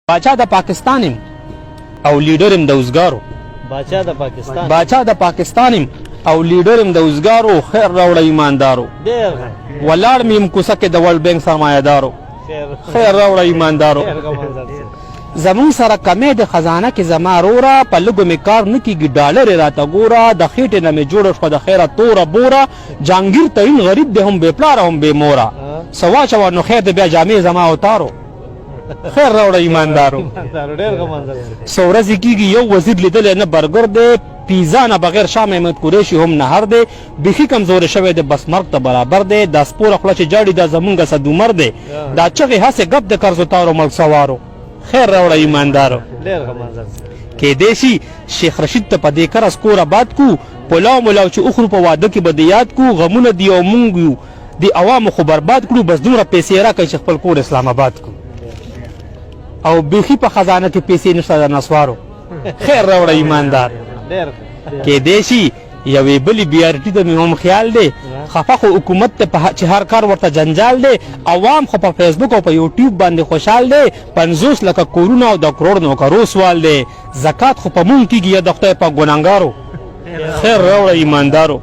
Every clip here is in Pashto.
باچا د پاکستان یم او لیډر یم د اوزګارو. باچا د پاکستان یم او لیډر یم د اوزګارو. خیر راوړه ایماندارو. ولاړ مې یم کوڅه کې د ورلډ بینک سرمایهدارو. خیر راوړه ایماندارو. زمون سره کمې د خزانه کې زما روره، په لږو مې کار نه کېږي ډالر یې راته ګوره، د خېټې نه مې جوړه شوه د خیره توره بوره، جهانګیر تعین غریب دی هم بې پلاره هم بې موره، څه واچوه نو خیر دی بیا جامې زما اوتارو. خیر راوړه ایماندارو. څو ورځې کېږي یو وزیر لیدلی نه برګر دی، پیزا نه بغیر شاه محمد قریشي هم نهر دی، بیخي کمزوری شوی دی بس مرګ ته برابر دی، دا سپوره خوله چې جاړي دا زمونږ صدومر دی، دا چغې هسې ګپ د قرضوتارو ملک سوارو. خیر راوړه ایماندارو. کیدای شي شیخ رشید ته په دې کرس کور آباد کو، پلاو ملاو چې اخرو په واده کې به د یاد کو، غمونه دی او مونږ یو د عوامو خو برباد کړو، بس دومره پیسې راکړئ چې خپل کور اسلام آباد کو، او بیخي په خزانه کې پیسې نشته د نسوارو. خیر راوړه ایماندار. کیدای شي یوې بلې بي آر ټي ته مې هم خیال دی، خفه خو حکومت ته چې هر کار ورته جنجال دی، عوام خو په فیسبوک او په یوټیوب باندې خوشحال دی، 50 لکه کورونه او د کروڑ نوکرو سوال دی، زکات خو په مونږ کېږي یا د خدای په ګناهګارو. خیر راوړه ایماندارو.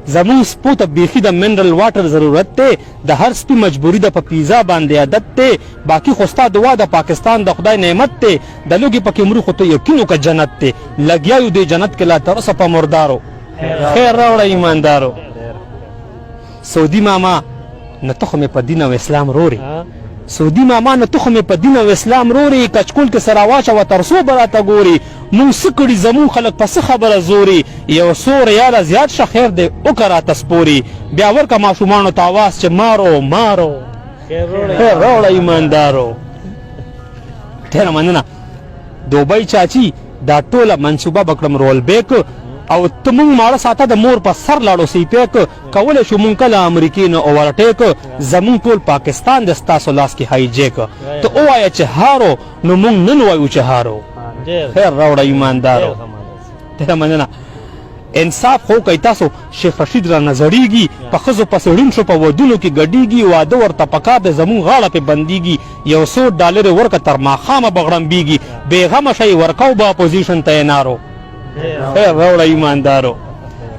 زمونږ سپو ته بیخي د منرل واټر ضرورت دی، د هر سپي مجبوري ده په پیزا باندې عادت دی، باقي خو ستا دعا د پاکستان د خدای نعمت دی، د لوږې پکې مرو خو ته یقین وکړه جنت دی، لګیا یو دی جنت کې لا تر اوسه په مردارو. خیر راوړه ایماندارو. سعودي ماما نه ته خو مې په دین او اسلام رورې، سعودي ماما نه ته خو مې په دین او اسلام رورې، کچکول کې سره واچوه تر څو به راته ګورې، مونږ څه کړي زمونږ خلک په څه خبره زوري، یو څو ریاله زیات شه خیر دی وکړه راته سپوري، بیا ورکه ماشومانو ته اواز چې مارو مارو. خیر راوړه ایماندارو. ډېره مننه. دوبۍ چاچي دا ټوله منصوبه به کړم رول بیک، او ته مونږ ماړه ساته د مور په سر لاړو سی پیک، کولی شو مونږ کله امریکې نه اوورټیک، زمونږ ټول پاکستان د ستاسو لاس کې هایجیک، ته ووایه چې هارو نو مونږ نن وایو چې هارو. خیر راوړه ایماندارو. ډېره مننه. انصاف خو کوئ تاسو، شیخ رشید را نظریږي، په ښځو پسې ړوند شو په ودونو کې ګډېږي، واده ورته پکار دی زمونږ غاړه پې بندېږي، یو څو ډالرې ورکه تر ماښامه به غړمبېږي، بېغمه شئ ورکو به اپوزیشن ته یې نارو. خیر راوړه ایماندارو.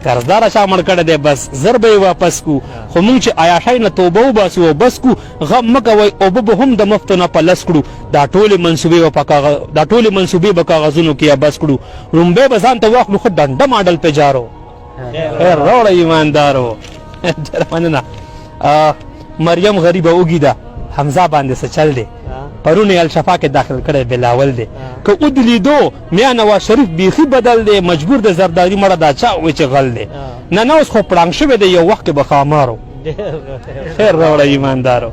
قرضداره چا مړ کړی دی بس زر به یې واپس کو، خو مونږ چې عیاشۍ نه توبه وباسو او بس کو، غم مه کوئ اوبه به هم د مفتو نه په لس کړو، دا ټولې منصوبې به کاغذونو کې بس کړو، رومبۍ به ځان ته واخلو ښه ډنډه ماډل پې جارو. خیر راوړه ایماندارو. ډېره مننه. مریم غریبه اوږي ده، حمزه باندې څه چل دی، پرون یې الشفا کې داخل کړی بلاول دی، که او د لیدو میا نواز شریف بیخي بدل دی، مجبور د زرداري مړه دا چا وایي چې غل دی، نه نه اوس خو پړانګ شوی دی، یو وخت کې به خامارو. خیر راوړه ایماندارو.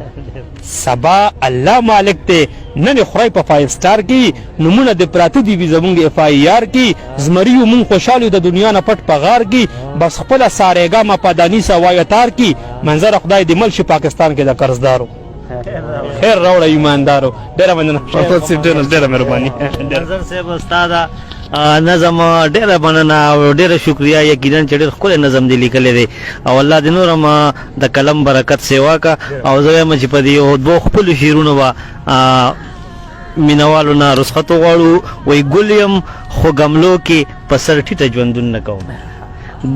سبا الله مالک دی، نن یې خورئ په 5 سټار کې، نومونه د پراته دي وي زمونږ اف آی آر کې، زمري یو مونږ خوشحال یو د دنیا نه پټ په غار کې، بس خپله سارېګا ما پاداني سوایه تار کې، منظره خدای دې مل شي پاکستان کې د قرضدارو. خیر راوړه ایماندارو. ډېره مننه. ډېره مهرباني. منظر صاحب ستا دا نظم ډېره مننه او ډېره شکریه، یقینا چې ډېر ښکلی نظم دې لیکلی دی، او الله دې نور هم د قلم برکت سیوا کا، او زه وایم چې په دې یو دوه خپلو شعرونو به مینوالو نه رخصت وغواړو. وایي ګل یم خو ګملو کې په سر ټیټه ژوندون نه کوم،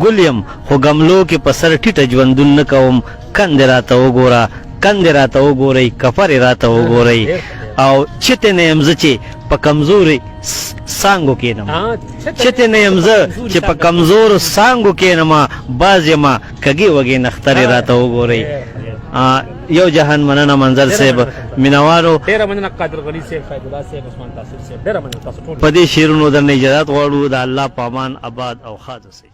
ګل یم خو ګملو کې په سر ټیټه ژوندون نه کوم، کندې راته وګوره کندې راته وګورئ کفرې راته وګورئ، او چتې نه یم زه چې په کمزورې سانګو کېنم، چتې نه یم زه چې په کمزورو سانګو کېنم، باز یمه کږې وږې نخترې راته وګورئ. یو جهان مننه منظر صاحب. مینوالو ډېره مننه. قادر غني صاحب، فیض الله صاحب، عثمان تاثیر صاحب، ډېره مننه تاسو ټول. په دې شعرونو درنه اجازت غواړو. د الله په امان آباد او ښاد اوسئ.